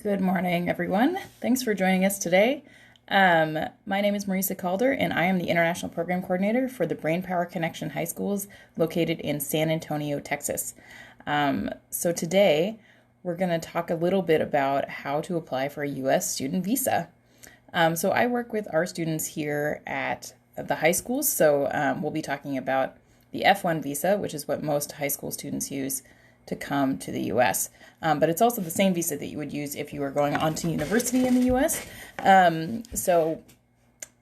Good morning, everyone. Thanks for joining us today. My name is Marisa Calder, and I am the International Program Coordinator for the Brainpower Connection High Schools located in San Antonio, Texas. So today, we're going to talk a little bit about how to apply for a U.S. student visa. So I work with our students here at the high schools, so we'll be talking about the F1 visa, which is what most high school students use to come to the U.S. But it's also the same visa that you would use if you were going on to university in the U.S. So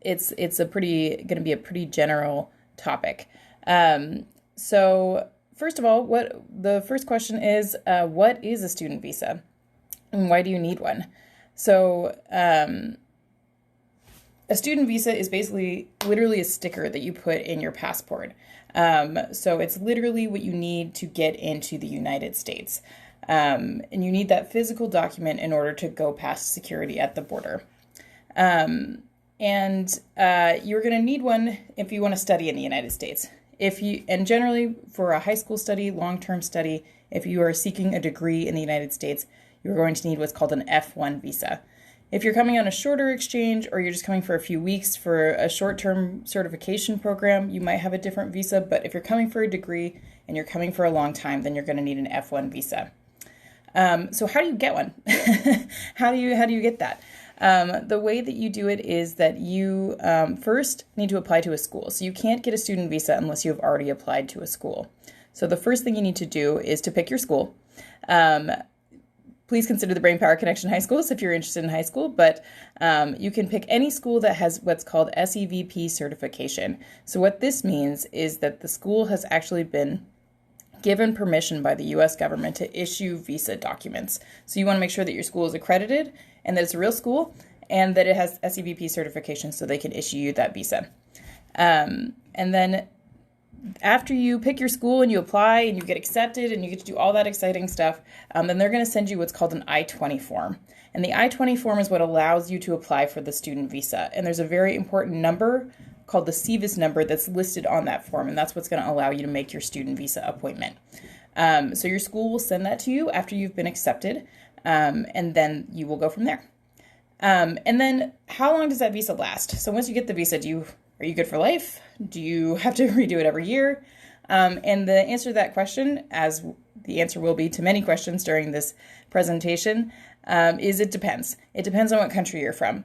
it's going to be a pretty general topic. So first of all, the first question is, what is a student visa, and why do you need one? So a student visa is basically literally a sticker that you put in your passport. So it's literally what you need to get into the United States. And you need that physical document in order to go past security at the border. And you're going to need one if you want to study in the United States. And generally for a high school study, long-term study, if you are seeking a degree in the United States, you're going to need what's called an F1 visa. If you're coming on a shorter exchange or you're just coming for a few weeks for a short-term certification program, you might have a different visa. But if you're coming for a degree and you're coming for a long time, then you're going to need an F1 visa. So how do you get one? How do you get that? The way that you do it is that you first need to apply to a school. So you can't get a student visa unless you have already applied to a school. So the first thing you need to do is to pick your school. Please consider the Brainpower Connection High Schools if you're interested in high school, but you can pick any school that has what's called SEVP certification. So what this means is that the school has actually been given permission by the U.S. government to issue visa documents. So you want to make sure that your school is accredited and that it's a real school and that it has SEVP certification so they can issue you that visa. And then after you pick your school and you apply and you get accepted and you get to do all that exciting stuff, then they're going to send you what's called an I-20 form. And the I-20 form is what allows you to apply for the student visa. And there's a very important number called the CVIS number that's listed on that form, and that's what's going to allow you to make your student visa appointment. So your school will send that to you after you've been accepted, and then you will go from there. And then how long does that visa last? So once you get the visa, are you good for life? Do you have to redo it every year? And the answer to that question, as the answer will be to many questions during this presentation, is it depends. It depends on what country you're from.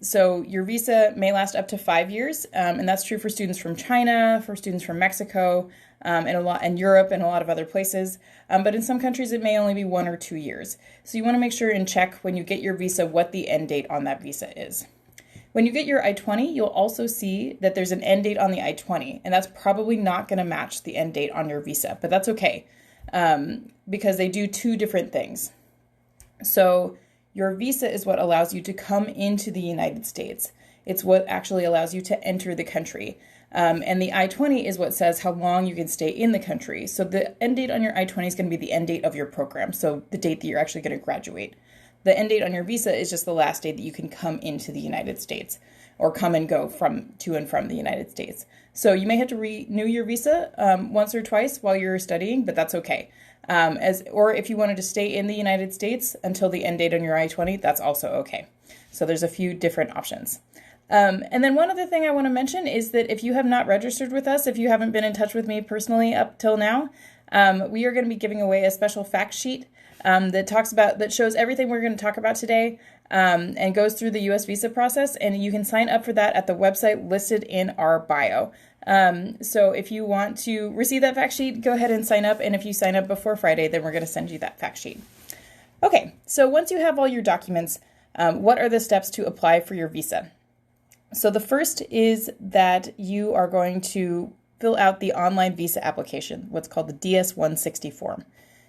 So your visa may last up to 5 years, and that's true for students from China, for students from Mexico, and Europe and a lot of other places. But in some countries, it may only be 1 or 2 years. So you want to make sure and check when you get your visa what the end date on that visa is. When you get your I-20, you'll also see that there's an end date on the I-20, and that's probably not going to match the end date on your visa, but that's okay, because they do two different things. So your visa is what allows you to come into the United States. It's what actually allows you to enter the country. And the I-20 is what says how long you can stay in the country. So the end date on your I-20 is going to be the end date of your program, so the date that you're actually going to graduate. The end date on your visa is just the last day that you can come into the United States or come and go to and from the United States. So you may have to renew your visa once or twice while you're studying, but that's okay. Or if you wanted to stay in the United States until the end date on your I-20, that's also okay. So there's a few different options. And then one other thing I want to mention is that if you have not registered with us, if you haven't been in touch with me personally up till now, we are going to be giving away a special fact sheet that shows everything we're going to talk about today, and goes through the U.S. visa process, and you can sign up for that at the website listed in our bio. So if you want to receive that fact sheet, go ahead and sign up, and if you sign up before Friday, then we're going to send you that fact sheet. Okay, so once you have all your documents, what are the steps to apply for your visa? So the first is that you are going to fill out the online visa application, what's called the DS-160 form.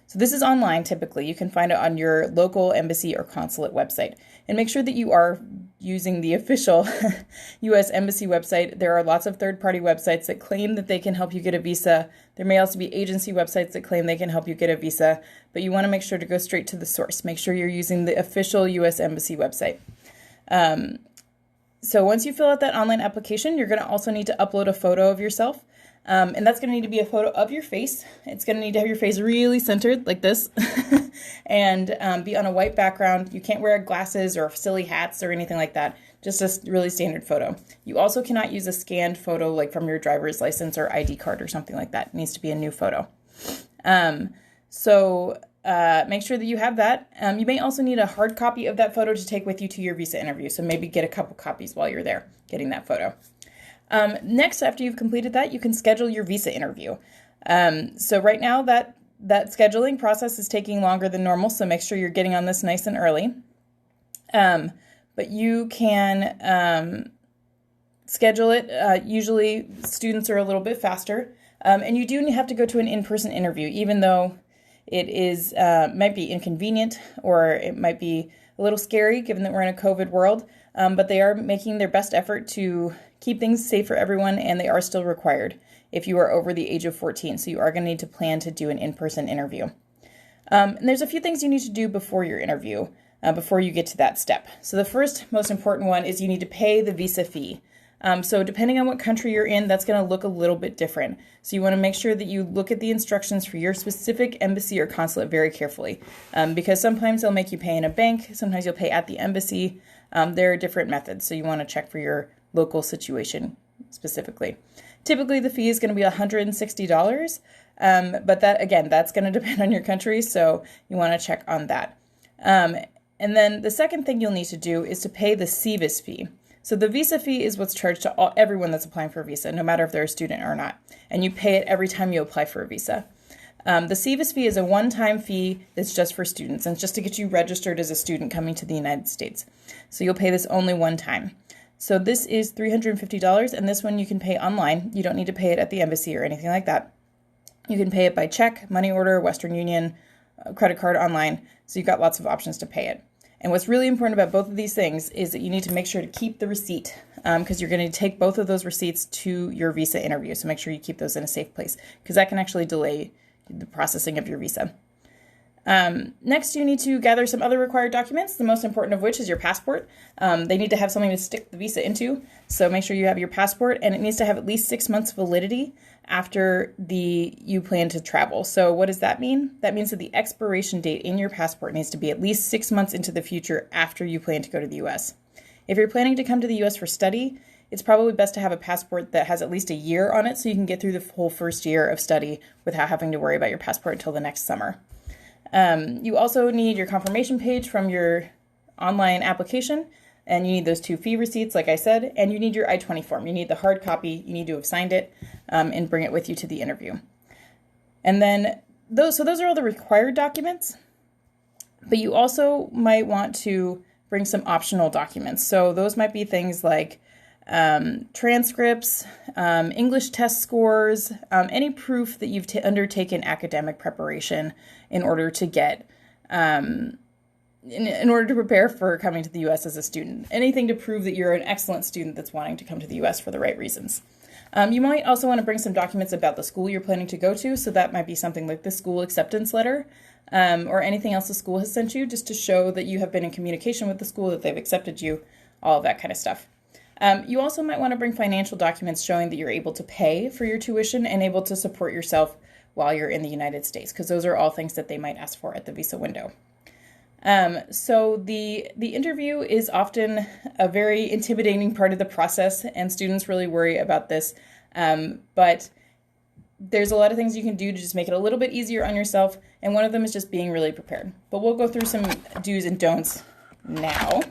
So this is online typically. You can find it on your local embassy or consulate website. And make sure that you are using the official U.S. Embassy website. There are lots of third-party websites that claim that they can help you get a visa. There may also be agency websites that claim they can help you get a visa, but you want to make sure to go straight to the source. Make sure you're using the official U.S. Embassy website. So once you fill out that online application, you're going to also need to upload a photo of yourself. And that's going to need to be a photo of your face. It's going to need to have your face really centered like this and be on a white background. You can't wear glasses or silly hats or anything like that. Just a really standard photo. You also cannot use a scanned photo like from your driver's license or ID card or something like that. It needs to be a new photo. Make sure that you have that. You may also need a hard copy of that photo to take with you to your visa interview. So maybe get a couple copies while you're there getting that photo. Next, after you've completed that, you can schedule your visa interview. So right now that scheduling process is taking longer than normal, so make sure you're getting on this nice and early. But you can schedule it. Usually students are a little bit faster. And you do have to go to an in-person interview, even though it is might be inconvenient or it might be a little scary given that we're in a COVID world. But they are making their best effort to keep things safe for everyone, and they are still required if you are over the age of 14. So you are going to need to plan to do an in-person interview. And there's a few things you need to do before your interview, before you get to that step. So the first most important one is you need to pay the visa fee. So depending on what country you're in, that's going to look a little bit different. So you want to make sure that you look at the instructions for your specific embassy or consulate very carefully, because sometimes they'll make you pay in a bank, sometimes you'll pay at the embassy. There are different methods, so you want to check for your local situation specifically. Typically, the fee is going to be $160, but that's going to depend on your country, so you want to check on that. And then the second thing you'll need to do is to pay the CVIS fee. So the visa fee is what's charged to everyone that's applying for a visa, no matter if they're a student or not, and you pay it every time you apply for a visa. The CVIS fee is a one-time fee that's just for students, and it's just to get you registered as a student coming to the United States. So you'll pay this only one time. So this is $350, and this one you can pay online. You don't need to pay it at the embassy or anything like that. You can pay it by check, money order, Western Union, credit card, online. So you've got lots of options to pay it. And what's really important about both of these things is that you need to make sure to keep the receipt, because you're going to take both of those receipts to your visa interview. So make sure you keep those in a safe place, because that can actually delay the processing of your visa. Next, you need to gather some other required documents, the most important of which is your passport. They need to have something to stick the visa into, so make sure you have your passport, and it needs to have at least 6 months validity after you plan to travel. So what does that mean? That means that the expiration date in your passport needs to be at least 6 months into the future after you plan to go to the U.S. If you're planning to come to the U.S. for study, it's probably best to have a passport that has at least a year on it so you can get through the whole first year of study without having to worry about your passport until the next summer. You also need your confirmation page from your online application, and you need those 2 fee receipts, like I said, and you need your I-20 form. You need the hard copy. You need to have signed it and bring it with you to the interview. And then those are all the required documents, but you also might want to bring some optional documents. So those might be things like transcripts, English test scores, any proof that you've undertaken academic preparation in order to get, in order to prepare for coming to the U.S. as a student. Anything to prove that you're an excellent student that's wanting to come to the U.S. for the right reasons. You might also want to bring some documents about the school you're planning to go to, so that might be something like the school acceptance letter, or anything else the school has sent you, just to show that you have been in communication with the school, that they've accepted you, all of that kind of stuff. You also might want to bring financial documents showing that you're able to pay for your tuition and able to support yourself while you're in the United States, because those are all things that they might ask for at the visa window. So the interview is often a very intimidating part of the process, and students really worry about this. But there's a lot of things you can do to just make it a little bit easier on yourself, and one of them is just being really prepared. But we'll go through some do's and don'ts now.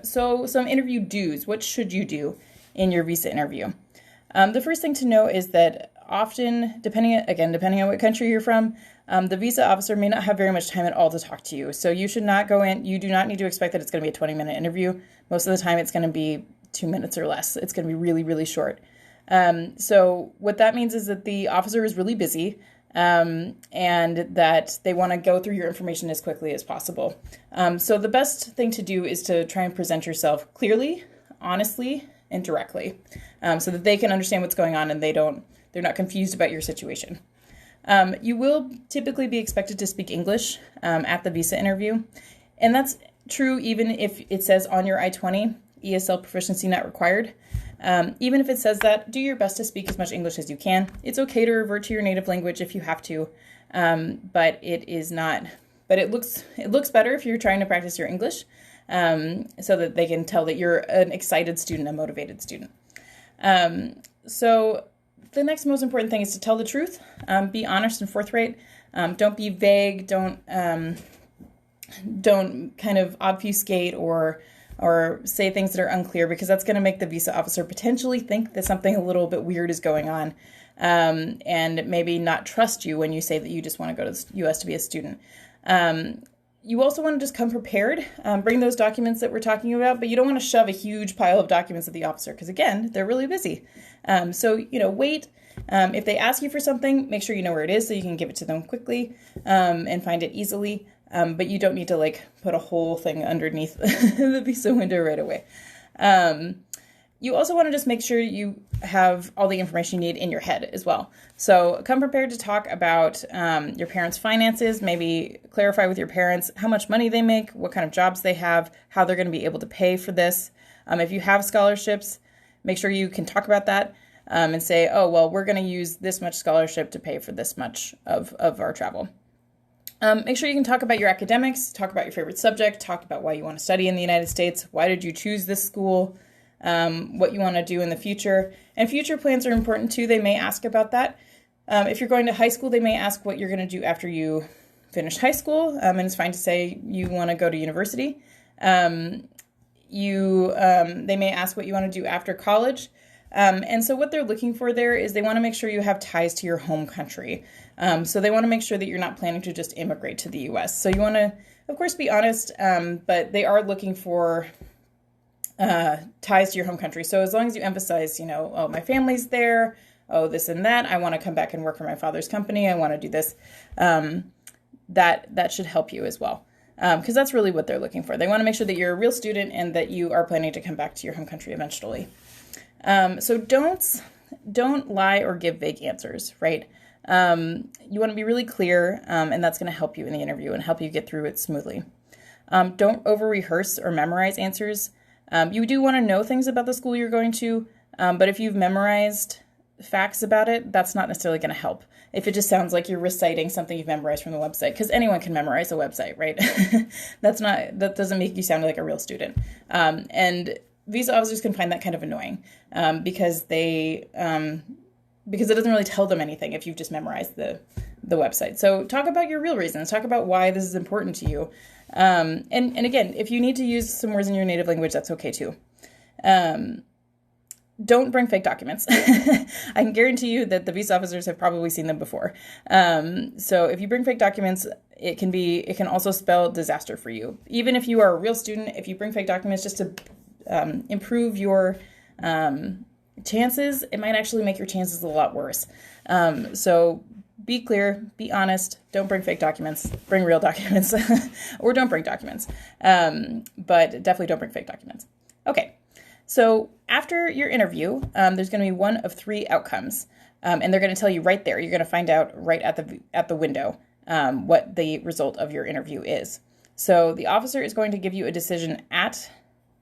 So some interview do's. What should you do in your visa interview? The first thing to know is that often, depending on what country you're from, the visa officer may not have very much time at all to talk to you. So you should not go in. You do not need to expect that it's going to be a 20-minute interview. Most of the time, it's going to be 2 minutes or less. It's going to be really, really short. So what that means is that the officer is really busy, and that they want to go through your information as quickly as possible. So the best thing to do is to try and present yourself clearly, honestly, and directly, so that they can understand what's going on and they're not confused about your situation. You will typically be expected to speak English at the visa interview, and that's true even if it says on your I-20, ESL proficiency not required. Even if it says that, do your best to speak as much English as you can. It's okay to revert to your native language if you have to, but it is not. But it looks better if you're trying to practice your English, so that they can tell that you're an excited student, a motivated student. So the next most important thing is to tell the truth. Be honest and forthright. Don't be vague. Don't kind of obfuscate or say things that are unclear, because that's going to make the visa officer potentially think that something a little bit weird is going on, and maybe not trust you when you say that you just want to go to the U.S. to be a student. You also want to just come prepared, bring those documents that we're talking about, but you don't want to shove a huge pile of documents at the officer because, again, they're really busy. So, wait. If they ask you for something, make sure you know where it is so you can give it to them quickly and find it easily. But you don't need to put a whole thing underneath the visa window right away. You also want to just make sure you have all the information you need in your head as well. So come prepared to talk about your parents' finances, maybe clarify with your parents how much money they make, what kind of jobs they have, how they're going to be able to pay for this. If you have scholarships, make sure you can talk about that and say, oh, well, we're going to use this much scholarship to pay for this much of our travel. Make sure you can talk about your academics, talk about your favorite subject, talk about why you want to study in the United States, why did you choose this school, what you want to do in the future. And future plans are important too. They may ask about that. If you're going to high school, they may ask what you're going to do after you finish high school. And it's fine to say you want to go to university. They may ask what you want to do after college. And so what they're looking for there is they want to make sure you have ties to your home country. So they want to make sure that you're not planning to just immigrate to the U.S. So you want to, of course, be honest, but they are looking for ties to your home country. So as long as you emphasize, oh, my family's there, oh, this and that, I want to come back and work for my father's company, I want to do this, that should help you as well. Because that's really what they're looking for. They want to make sure that you're a real student and that you are planning to come back to your home country eventually. So don't lie or give vague answers, right? You want to be really clear, and that's going to help you in the interview and help you get through it smoothly. Don't over-rehearse or memorize answers. You do want to know things about the school you're going to, but if you've memorized facts about it, that's not necessarily going to help. If it just sounds like you're reciting something you've memorized from the website, because anyone can memorize a website, right? That doesn't make you sound like a real student. And visa officers can find that kind of annoying because it doesn't really tell them anything if you've just memorized the website. So talk about your real reasons. Talk about why this is important to you. And again, if you need to use some words in your native language, that's okay too. Don't bring fake documents. I can guarantee you that the visa officers have probably seen them before. So if you bring fake documents, it can also spell disaster for you. Even if you are a real student, if you bring fake documents just to improve your chances, it might actually make your chances a lot worse. So be clear, be honest, don't bring fake documents, bring real documents, or don't bring documents. But definitely don't bring fake documents. Okay, so after your interview, there's going to be one of three outcomes, and they're going to tell you right there. You're going to find out right at the window what the result of your interview is. So the officer is going to give you a decision at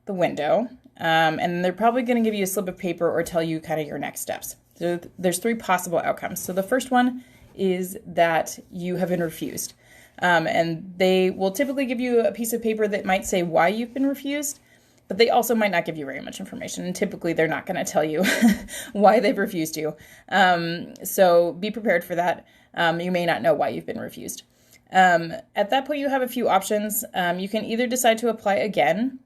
the window, and they're probably going to give you a slip of paper or tell you kind of your next steps. So there's three possible outcomes. So the first one is that you have been refused, and they will typically give you a piece of paper that might say why you've been refused, but they also might not give you very much information, and typically they're not going to tell you why they've refused you. So be prepared for that. You may not know why you've been refused. At that point, you have a few options. You can either decide to apply again.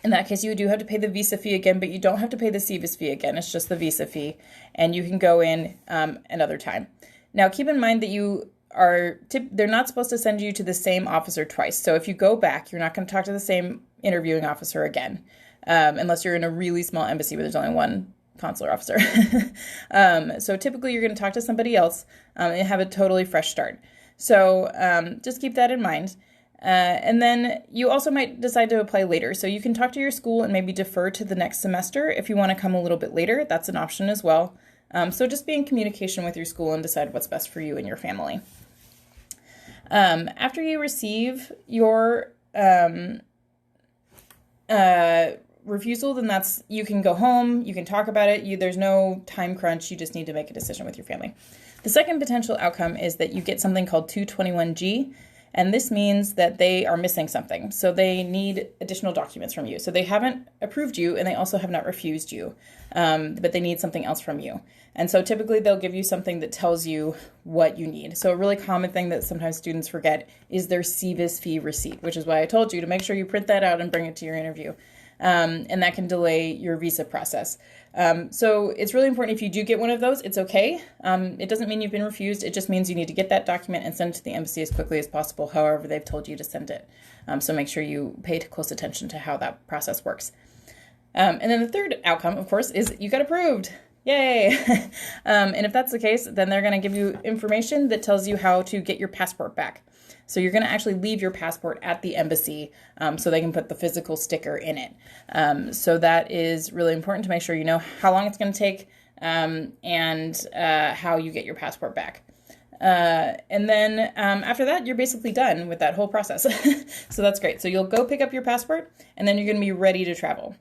In that case, you do have to pay the visa fee again, but you don't have to pay the CVIS fee again. It's just the visa fee, and you can go in another time. Now, keep in mind that they're not supposed to send you to the same officer twice. So if you go back, you're not going to talk to the same interviewing officer again, unless you're in a really small embassy where there's only one consular officer. So typically, you're going to talk to somebody else and have a totally fresh start. So just keep that in mind. And then you also might decide to apply later. So you can talk to your school and maybe defer to the next semester. If you want to come a little bit later, that's an option as well. So just be in communication with your school and decide what's best for you and your family. After you receive your refusal, then you can go home, you can talk about it, there's no time crunch, you just need to make a decision with your family. The second potential outcome is that you get something called 221G, and this means that they are missing something. So they need additional documents from you. So they haven't approved you and they also have not refused you, but they need something else from you. And so typically they'll give you something that tells you what you need. So a really common thing that sometimes students forget is their CVIS fee receipt, which is why I told you to make sure you print that out and bring it to your interview. And that can delay your visa process. So it's really important if you do get one of those, it's okay. It doesn't mean you've been refused. It just means you need to get that document and send it to the embassy as quickly as possible, however they've told you to send it. So make sure you pay close attention to how that process works. And then the third outcome, of course, is you got approved. Yay! And if that's the case, then they're going to give you information that tells you how to get your passport back. So you're going to actually leave your passport at the embassy so they can put the physical sticker in it. So that is really important to make sure you know how long it's going to take and how you get your passport back. And then after that, you're basically done with that whole process. So that's great. So you'll go pick up your passport and then you're going to be ready to travel.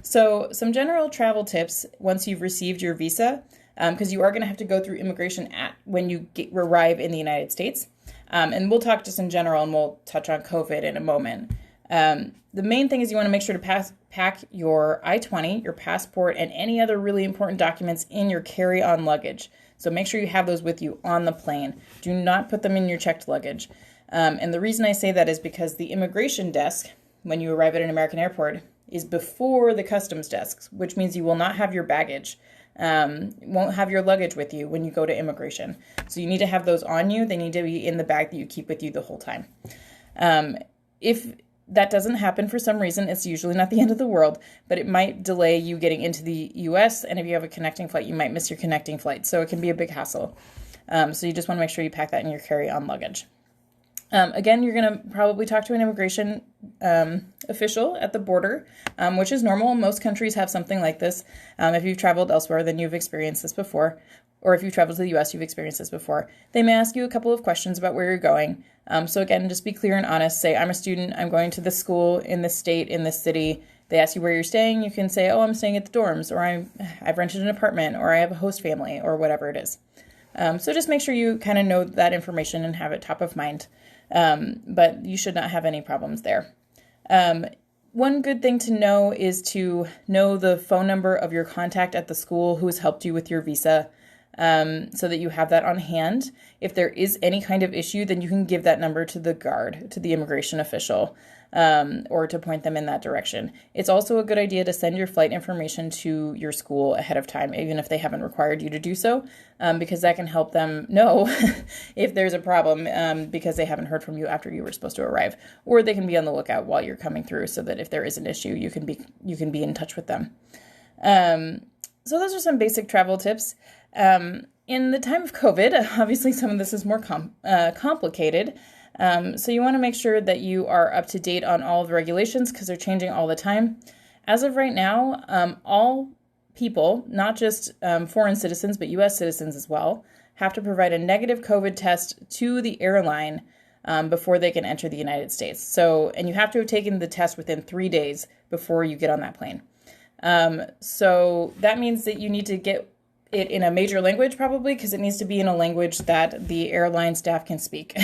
So some general travel tips once you've received your visa, because you are going to have to go through immigration when you arrive in the United States. And we'll talk just in general, and we'll touch on COVID in a moment. The main thing is you want to make sure to pack your I-20, your passport, and any other really important documents in your carry-on luggage. So make sure you have those with you on the plane. Do not put them in your checked luggage. And the reason I say that is because the immigration desk, when you arrive at an American airport, is before the customs desks, which means you will not have your baggage. Won't have your luggage with you when you go to immigration. So you need to have those on you. They need to be in the bag that you keep with you the whole time. If that doesn't happen for some reason, it's usually not the end of the world, but it might delay you getting into the US. And if you have a connecting flight, you might miss your connecting flight. So it can be a big hassle. So you just want to make sure you pack that in your carry-on luggage. Again, you're going to probably talk to an immigration official at the border, which is normal. Most countries have something like this. If you've traveled elsewhere, then you've experienced this before. Or if you've traveled to the U.S., you've experienced this before. They may ask you a couple of questions about where you're going. So again, just be clear and honest. Say, I'm a student. I'm going to this school in this state, in this city. They ask you where you're staying. You can say, oh, I'm staying at the dorms, or I've rented an apartment, or I have a host family, or whatever it is. So just make sure you kind of know that information and have it top of mind. But you should not have any problems there. One good thing to know is to know the phone number of your contact at the school who has helped you with your visa, so that you have that on hand. If there is any kind of issue, then you can give that number to the guard, to the immigration official, or to point them in that direction. It's also a good idea to send your flight information to your school ahead of time, even if they haven't required you to do so, because that can help them know if there's a problem, because they haven't heard from you after you were supposed to arrive, or they can be on the lookout while you're coming through, so that if there is an issue, you can be in touch with them. So those are some basic travel tips. In the time of COVID, obviously some of this is more complicated. So you want to make sure that you are up to date on all of the regulations because they're changing all the time. As of right now, all people, not just foreign citizens, but U.S. citizens as well, have to provide a negative COVID test to the airline before they can enter the United States. So, and you have to have taken the test within 3 days before you get on that plane. So that means that you need to get it in a major language probably, because it needs to be in a language that the airline staff can speak.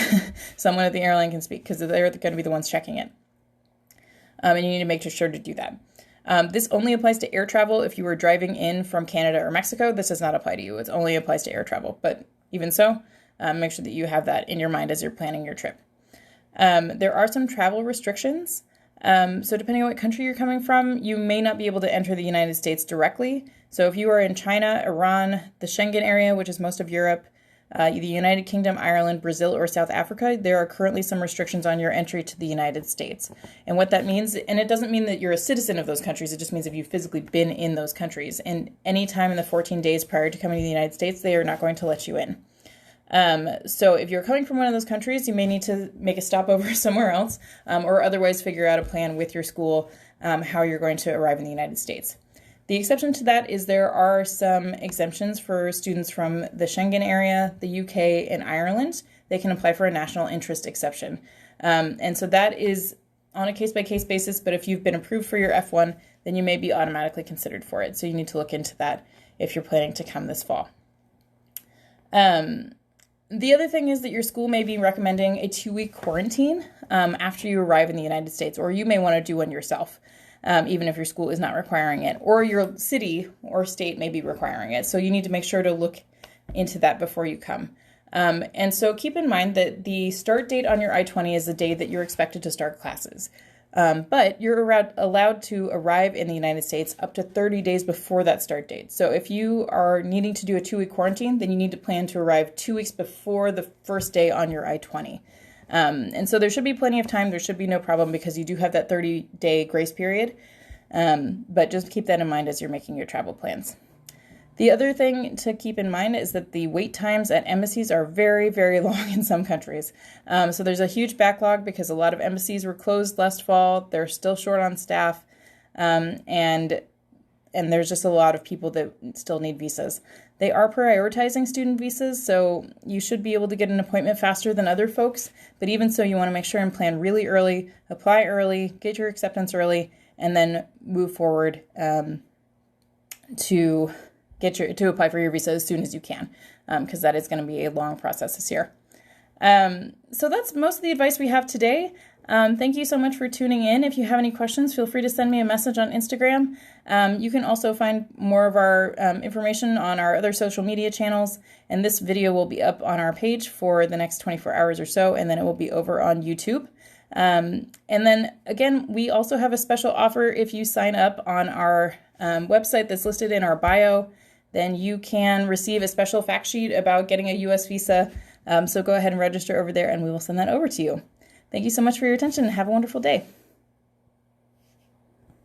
Someone at the airline can speak, because they're going to be the ones checking it. And you need to make sure to do that. This only applies to air travel. If you were driving in from Canada or Mexico, this does not apply to you. It only applies to air travel. But even so, make sure that you have that in your mind as you're planning your trip. There are some travel restrictions. So depending on what country you're coming from, you may not be able to enter the United States directly. So if you are in China, Iran, the Schengen area, which is most of Europe, the United Kingdom, Ireland, Brazil, or South Africa, there are currently some restrictions on your entry to the United States. And what that means, and it doesn't mean that you're a citizen of those countries, it just means if you've physically been in those countries. And any time in the 14 days prior to coming to the United States, they are not going to let you in. So if you're coming from one of those countries, you may need to make a stopover somewhere else, or otherwise figure out a plan with your school, how you're going to arrive in the United States. The exception to that is there are some exemptions for students from the Schengen area, the UK, and Ireland. They can apply for a national interest exception. And so that is on a case-by-case basis, but if you've been approved for your F1, then you may be automatically considered for it. So you need to look into that if you're planning to come this fall. The other thing is that your school may be recommending a 2-week quarantine after you arrive in the United States, or you may want to do one yourself, even if your school is not requiring it, or your city or state may be requiring it. So you need to make sure to look into that before you come. And so keep in mind that the start date on your I-20 is the day that you're expected to start classes. But you're allowed to arrive in the United States up to 30 days before that start date. So if you are needing to do a 2-week quarantine, then you need to plan to arrive 2 weeks before the first day on your I-20. And so there should be plenty of time. There should be no problem because you do have that 30-day grace period. But just keep that in mind as you're making your travel plans. The other thing to keep in mind is that the wait times at embassies are very, very long in some countries. So there's a huge backlog because a lot of embassies were closed last fall. They're still short on staff, and there's just a lot of people that still need visas. They are prioritizing student visas, so you should be able to get an appointment faster than other folks. But even so, you want to make sure and plan really early, apply early, get your acceptance early, and then move forward to apply for your visa as soon as you can, because that is going to be a long process this year. So that's most of the advice we have today. Thank you so much for tuning in. If you have any questions, feel free to send me a message on Instagram. You can also find more of our information on our other social media channels, and this video will be up on our page for the next 24 hours or so, and then it will be over on YouTube. And then again, we also have a special offer if you sign up on our website that's listed in our bio. Then you can receive a special fact sheet about getting a U.S. visa. So go ahead and register over there and we will send that over to you. Thank you so much for your attention and have a wonderful day.